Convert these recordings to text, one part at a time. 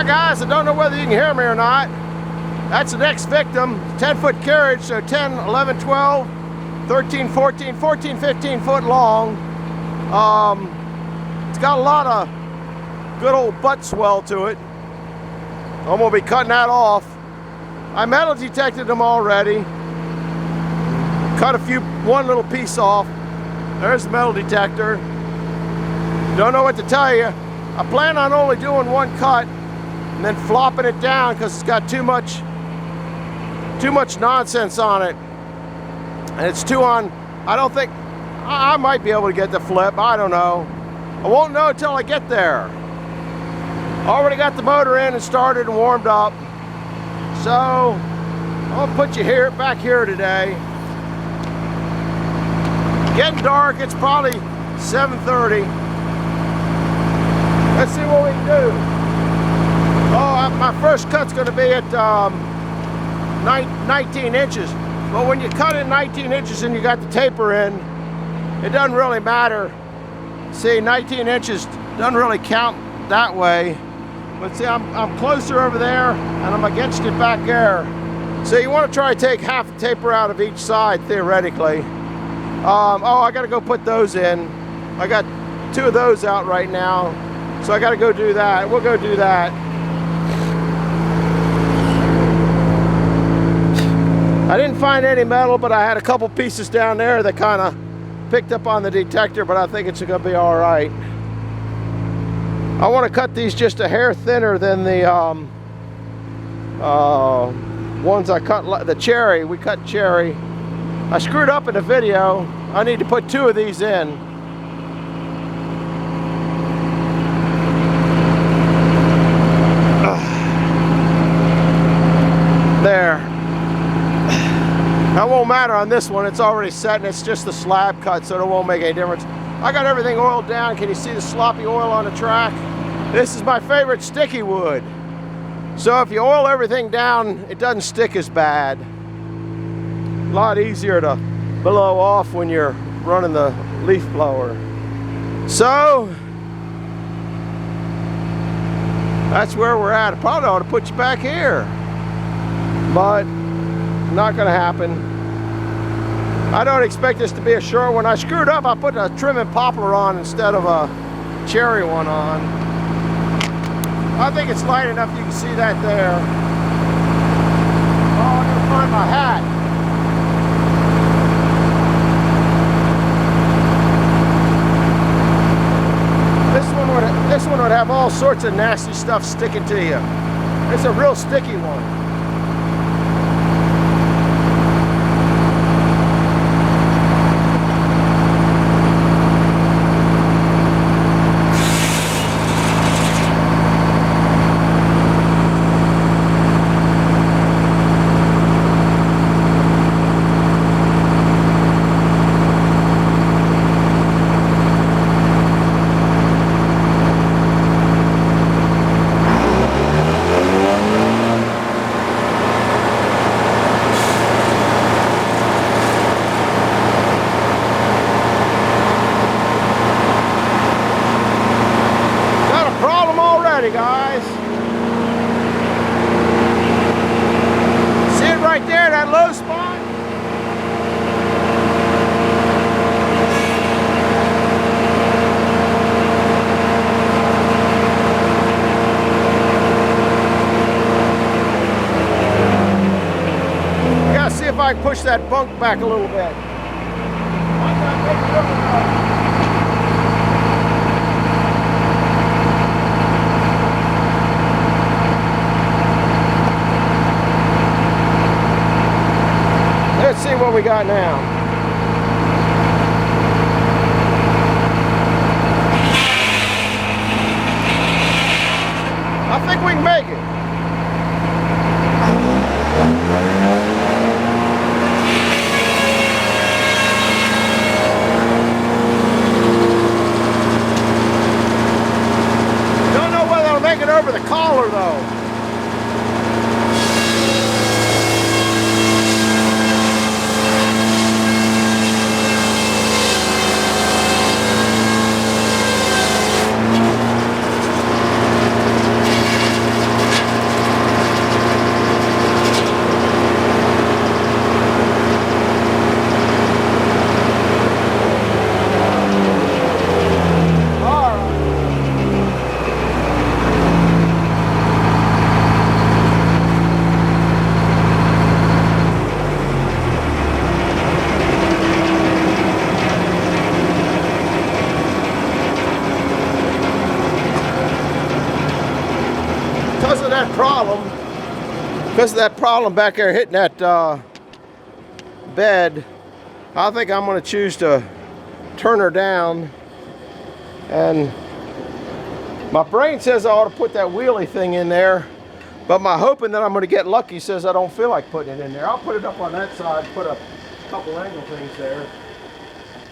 guys, I don't know whether you can hear me or not. That's the next victim, 10-foot carriage, so 10, 11, 12, 13, 14, 14, 15 foot long. It's got a lot of good old butt swell to it. I'm gonna be cutting that off. I metal detected them already. Cut one little piece off. There's the metal detector. Don't know what to tell you. I plan on only doing one cut and then flopping it down because it's got too much nonsense on it. And it's too on, I don't think, I might be able to get the flip, I don't know. I won't know until I get there. Already got the motor in and started and warmed up. So, I'll put you back here today. Getting dark, it's probably 7:30. Let's see what we can do. Oh, my first cut's gonna be at 19 inches. But when you cut in 19 inches and you got the taper in, it doesn't really matter. See, 19 inches doesn't really count that way. But see, I'm closer over there and I'm against it back there. So you want to try to take half the taper out of each side, theoretically. Oh, I gotta go put those in. I got 2 of those out right now. So I gotta go do that. We'll go do that. I didn't find any metal, but I had a couple pieces down there that kind of picked up on the detector, but I think it's gonna be all right. I want to cut these just a hair thinner than the ones I cut, the cherry. We cut cherry. I screwed up in the video. I need to put 2 of these in. There. That won't matter on this one. It's already set and it's just the slab cut, so it won't make any difference. I got everything oiled down. Can you see the sloppy oil on the track? This is my favorite sticky wood. So if you oil everything down, it doesn't stick as bad. A lot easier to blow off when you're running the leaf blower. So, that's where we're at. I probably ought to put you back here, but not gonna happen. I don't expect this to be a short one. I screwed up. I put a trim and poplar on instead of a cherry one on. I think it's light enough you can see that there. Oh, I'm gonna find my hat. This one would have all sorts of nasty stuff sticking to you. It's a real sticky one. Guys, see it right there, that low spot? I gotta see if I can push that bunk back a little bit. Let's see what we got now. I think we can make it. Don't know whether I'll make it over the collar though. that problem back there hitting that bed, I think I'm going to choose to turn her down. And my brain says I ought to put that wheelie thing in there, but my hoping that I'm going to get lucky says I don't feel like putting it in there. I'll put it up on that side, put a couple angle things there.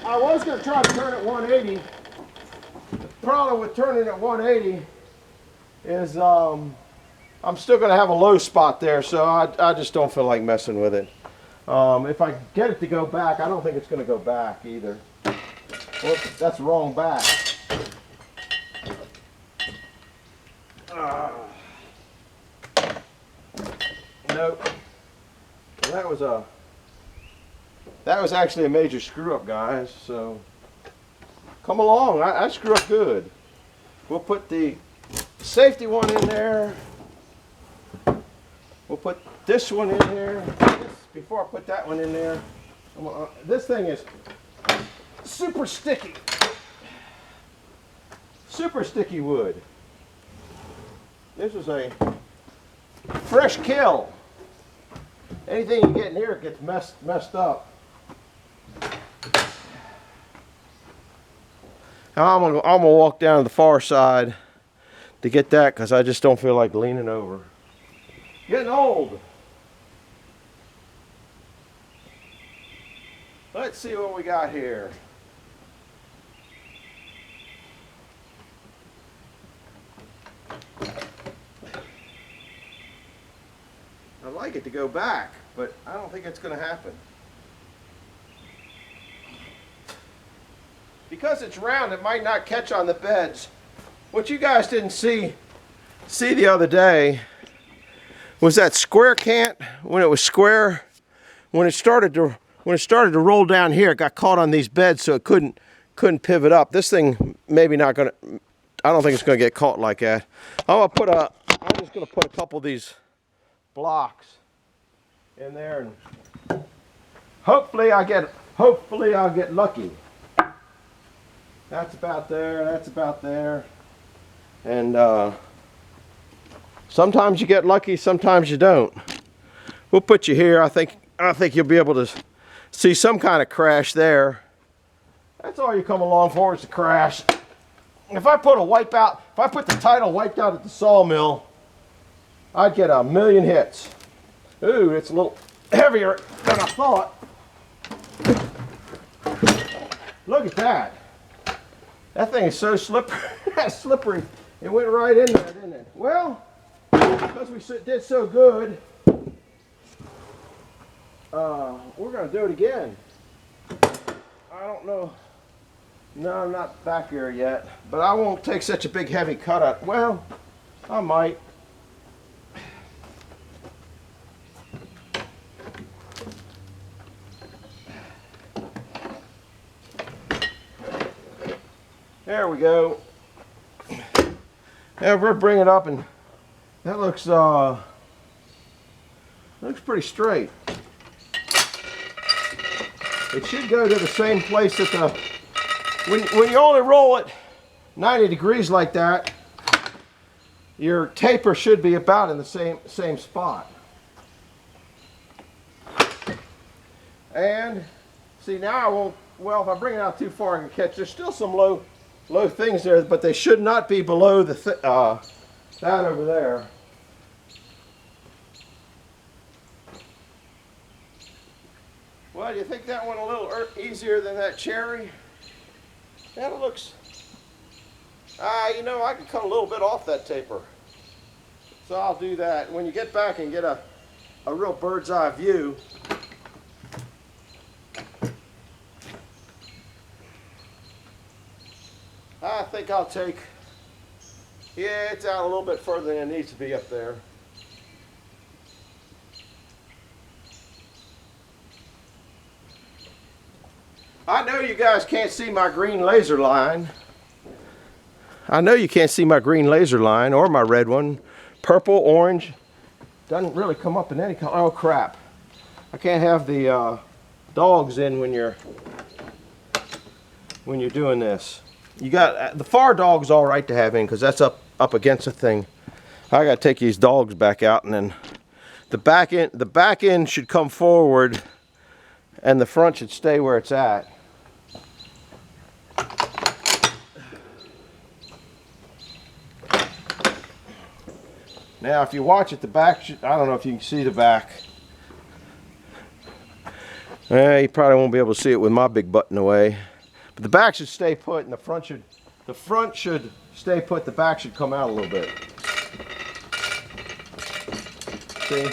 I was going to try to turn it 180. The problem with turning it 180 is I'm still going to have a low spot there, so I just don't feel like messing with it. If I get it to go back, I don't think it's going to go back either. Well, that's the wrong back. Nope. That was actually a major screw up, guys. So come along. I screw up good. We'll put the safety one in there. We'll put this one in there. Before I put that one in there, this thing is super sticky. Super sticky wood. This is a fresh kill. Anything you get in here gets messed up. Now I'm gonna walk down to the far side to get that because I just don't feel like leaning over. Getting old. Let's see what we got here. I'd like it to go back, but I don't think it's going to happen. Because it's round, it might not catch on the beds. What you guys didn't see the other day was that square cant when it was square. When it started to roll down here, it got caught on these beds, so it couldn't pivot up. This thing maybe not going to. I don't think it's going to get caught like that. I'm just going to put a couple of these blocks in there, and hopefully I'll get lucky. That's about there. That's about there. And sometimes you get lucky, sometimes you don't. We'll put you here. I think you'll be able to see some kind of crash there. That's all you come along for, is to crash. If I put the title wiped out at the sawmill, I'd get 1,000,000 hits. Ooh, it's a little heavier than I thought. Look at that. That thing is so slippery. It went right in there, didn't it? Well, because we did so good, we're going to do it again. I don't know. No, I'm not back here yet, but I won't take such a big heavy cut out. Well, I might. There we go. Yeah, we're bringing it up, and that looks pretty straight. It should go to the same place that when you only roll it 90 degrees like that, your taper should be about in the same spot. And see, now I won't. Well, if I bring it out too far, I can catch. There's still some low things there, but they should not be below the that over there. Well, do you think that one a little easier than that cherry? That looks. You know, I can cut a little bit off that taper, so I'll do that. When you get back and get a real bird's eye view. I think I'll take, yeah, it's out a little bit further than it needs to be up there. I know you guys can't see my green laser line. I know you can't see my green laser line or my red one. Purple, orange, doesn't really come up in any color. Oh crap. I can't have the dogs in when you're doing this. You got the far dog's all right to have in because that's up against the thing. I gotta take these dogs back out, and then the back end should come forward and the front should stay where it's at. Now if you watch it, the back should, I don't know if you can see the back. You probably won't be able to see it with my big butt in the way. But the back should stay put and the front should stay put, the back should come out a little bit. See?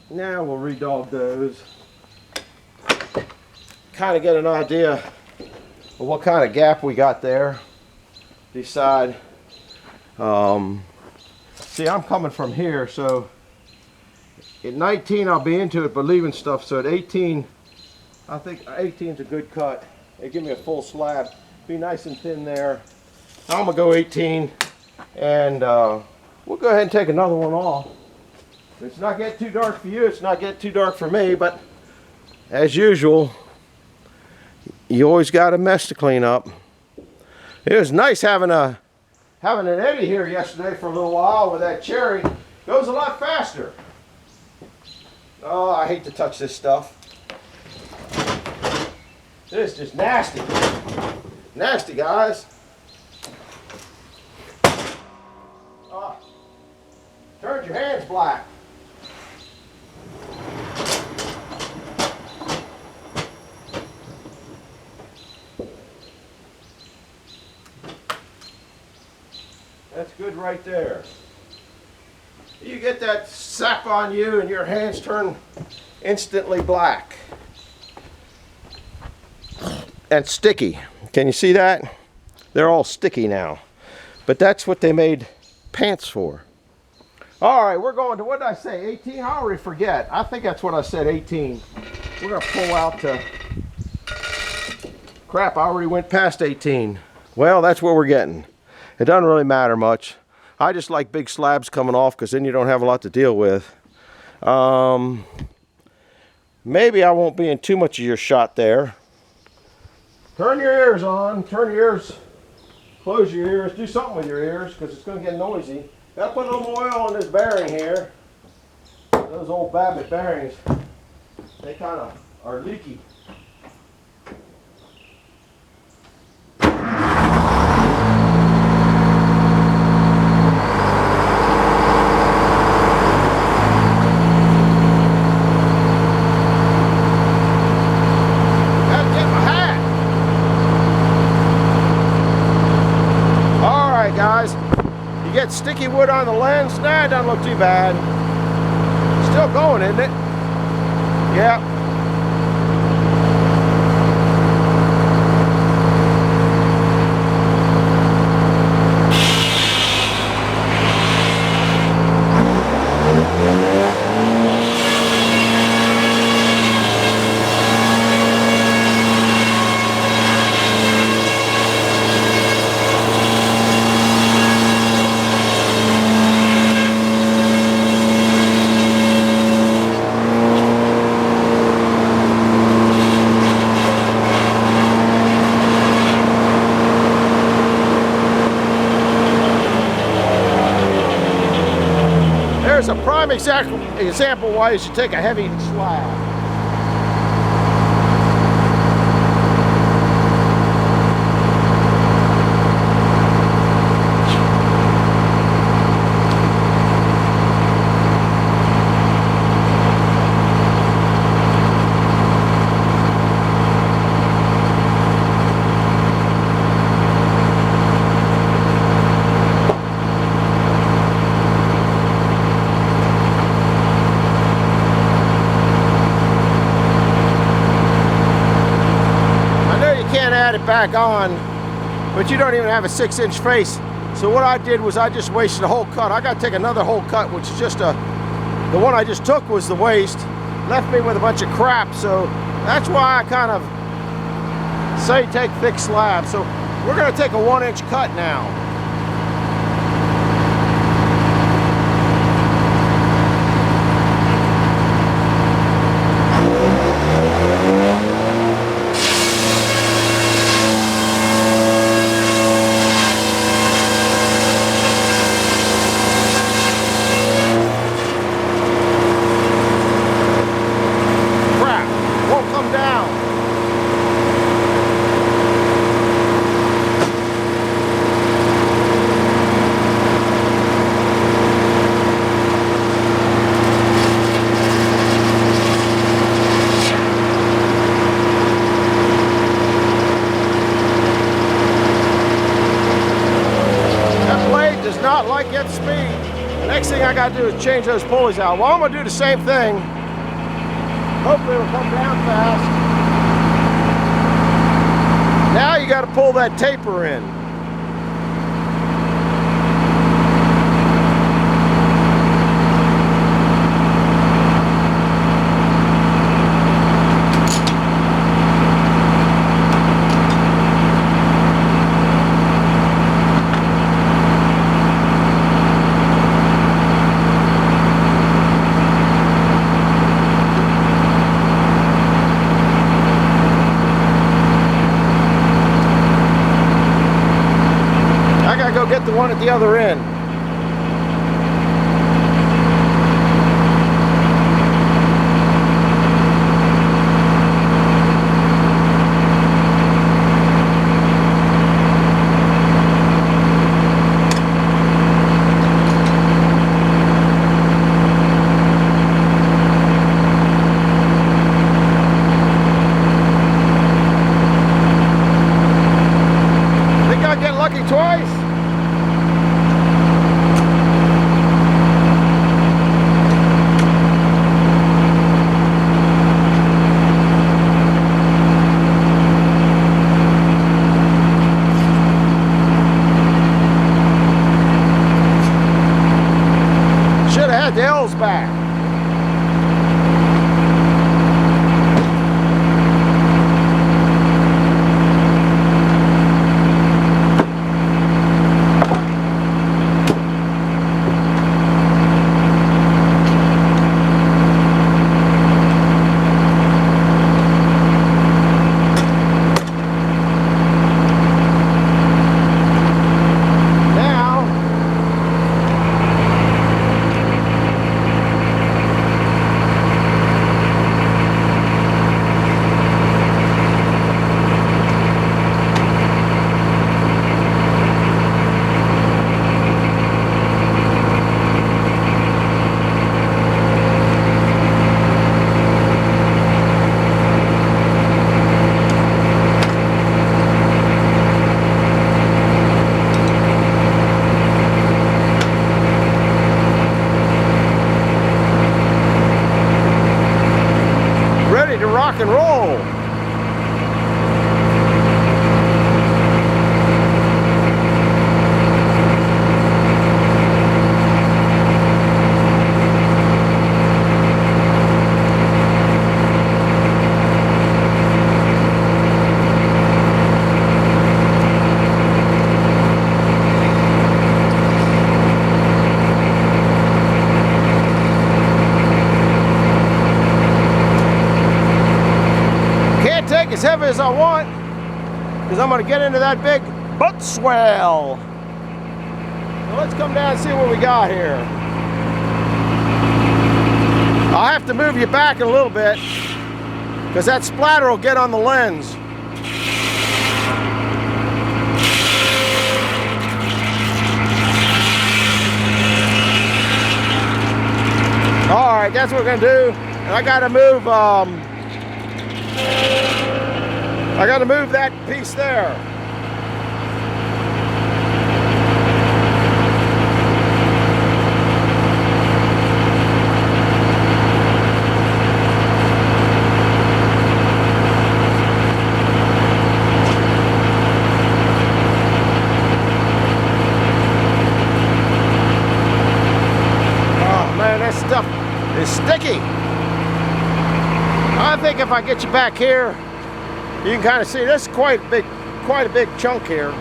Now we'll redog those. Kind of get an idea of what kind of gap we got there. Decide. See, I'm coming from here, so at 19 I'll be into it, but leaving stuff. So at 18, I think 18 is a good cut. They give me a full slab. Be nice and thin there. I'm gonna go 18, and we'll go ahead and take another one off. It's not getting too dark for you. It's not getting too dark for me. But as usual, you always got a mess to clean up. It was nice having an eddy here yesterday for a little while with that cherry. Goes a lot faster. Oh, I hate to touch this stuff. This is just nasty. Nasty, guys. Oh, turned your hands black. That's good right there. You get that sap on you and your hands turn instantly black. And sticky. Can you see that? They're all sticky now. But that's what they made pants for. All right, we're going to, what did I say, 18? I already forget. I think that's what I said, 18. We're going to pull out to, crap, I already went past 18. Well, that's what we're getting. It doesn't really matter much. I just like big slabs coming off because then you don't have a lot to deal with. Maybe I won't be in too much of your shot there. Turn your ears on. Turn your ears. Close your ears. Do something with your ears because it's going to get noisy. Got to put a little oil on this bearing here. Those old Babbitt bearings, they kind of are leaky. Sticky wood on the lens, nah, it doesn't look too bad. Still going, isn't it? Yeah. There's a prime example why you should take a heavy slab. It back on, but you don't even have a 6-inch face. So what I did was I just wasted a whole cut. I got to take another whole cut, which is just the one I just took was the waste, left me with a bunch of crap. So that's why I kind of say take thick slabs. So we're going to take a 1-inch cut now. does not like its speed. The next thing I got to do is change those pulleys out. Well, I'm going to do the same thing. Hopefully it'll come down fast. Now you got to pull that taper in. Get the one at the other end. Think I'll get lucky twice? The L's back. Rock and roll. As heavy as I want, because I'm going to get into that big butt swell. So let's come down and see what we got here. I'll have to move you back a little bit because that splatter will get on the lens. All right, that's what we're going to do. And I got to move that piece there. Oh man, that stuff is sticky. I think if I get you back here, you can kind of see this is quite a big chunk here.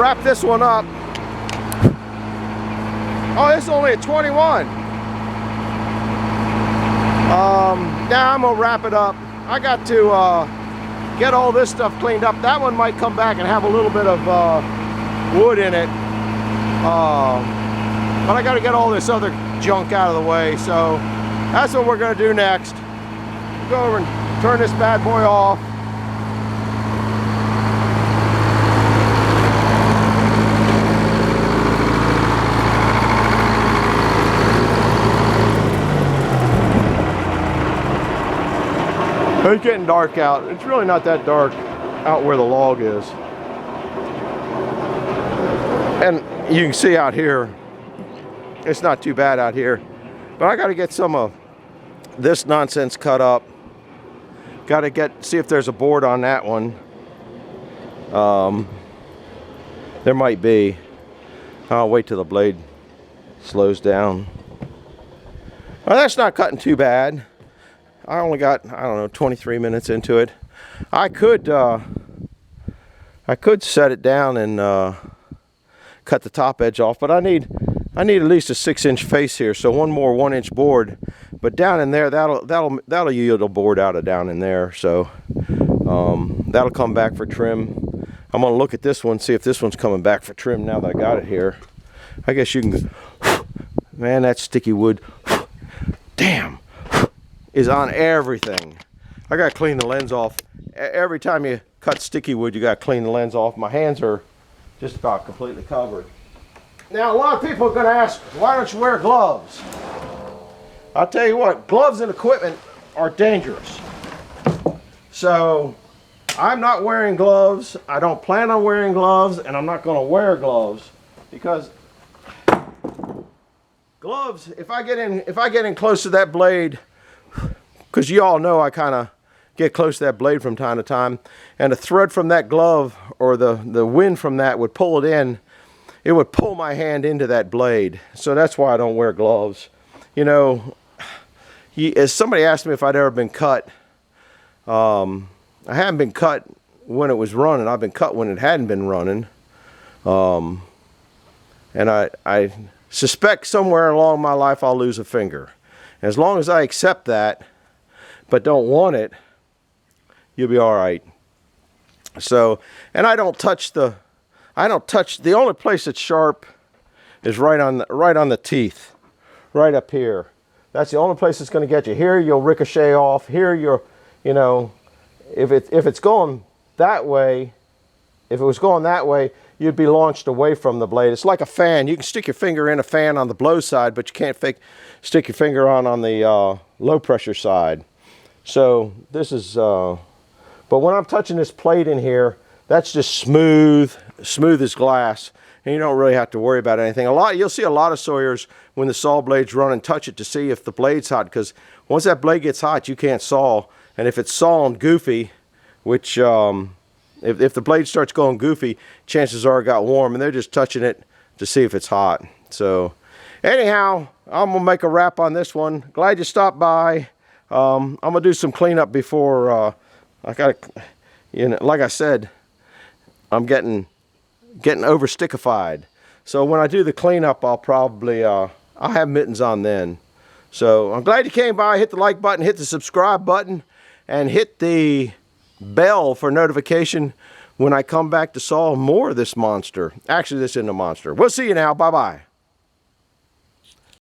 wrap this one up. Oh, this is only a 21. Now I'm gonna wrap it up. I got to get all this stuff cleaned up. That one might come back and have a little bit of wood in it. But I got to get all this other junk out of the way. So that's what we're gonna do next. Go over and turn this bad boy off. It's getting dark out. It's really not that dark out where the log is. And you can see out here, it's not too bad out here. But I got to get some of this nonsense cut up. Got to see if there's a board on that one. There might be. I'll wait till the blade slows down. Well, that's not cutting too bad. I only got, I don't know, 23 minutes into it. I could set it down and cut the top edge off, but I need at least a 6-inch face here, so one more 1-inch board. But down in there, that'll yield a board out of down in there. So that'll come back for trim. I'm gonna look at this one, see if this one's coming back for trim now that I got it here. I guess you can. Man, that sticky wood. Damn. Is on everything. I gotta clean the lens off. Every time you cut sticky wood, you gotta clean the lens off. My hands are just about completely covered. Now, a lot of people are gonna ask, why don't you wear gloves? I'll tell you what, gloves and equipment are dangerous. So, I'm not wearing gloves. I don't plan on wearing gloves, and I'm not gonna wear gloves because gloves, if I get in close to that blade, because you all know I kind of get close to that blade from time to time, and the thread from that glove or the wind from that would pull it in. It would pull my hand into that blade. So that's why I don't wear gloves. You know, as somebody asked me if I'd ever been cut, I haven't been cut when it was running. I've been cut when it hadn't been running. And I suspect somewhere along my life I'll lose a finger. As long as I accept that, but don't want it, you'll be all right. So, and I don't touch the only place that's sharp is right on the teeth, right up here. That's the only place that's going to get you. Here you'll ricochet off. Here you know, if it's going that way, if it was going that way, you'd be launched away from the blade. It's like a fan. You can stick your finger in a fan on the blow side, but you can't stick your finger on the low pressure side. So this is, but when I'm touching this plate in here, that's just smooth as glass, and you don't really have to worry about anything. You'll see a lot of sawyers when the saw blade's running, touch it to see if the blade's hot, because once that blade gets hot, you can't saw. And if it's sawing goofy, which if the blade starts going goofy, chances are it got warm, and they're just touching it to see if it's hot. So anyhow, I'm gonna make a wrap on this one. Glad you stopped by. I'm gonna do some cleanup before I gotta, you know, like I said, I'm getting over stickified. So when I do the cleanup, I'll probably I'll have mittens on then. So I'm glad you came by. Hit the like button, hit the subscribe button, and hit the bell for notification when I come back to saw more of this monster. Actually, this isn't a monster. We'll see you now. Bye bye.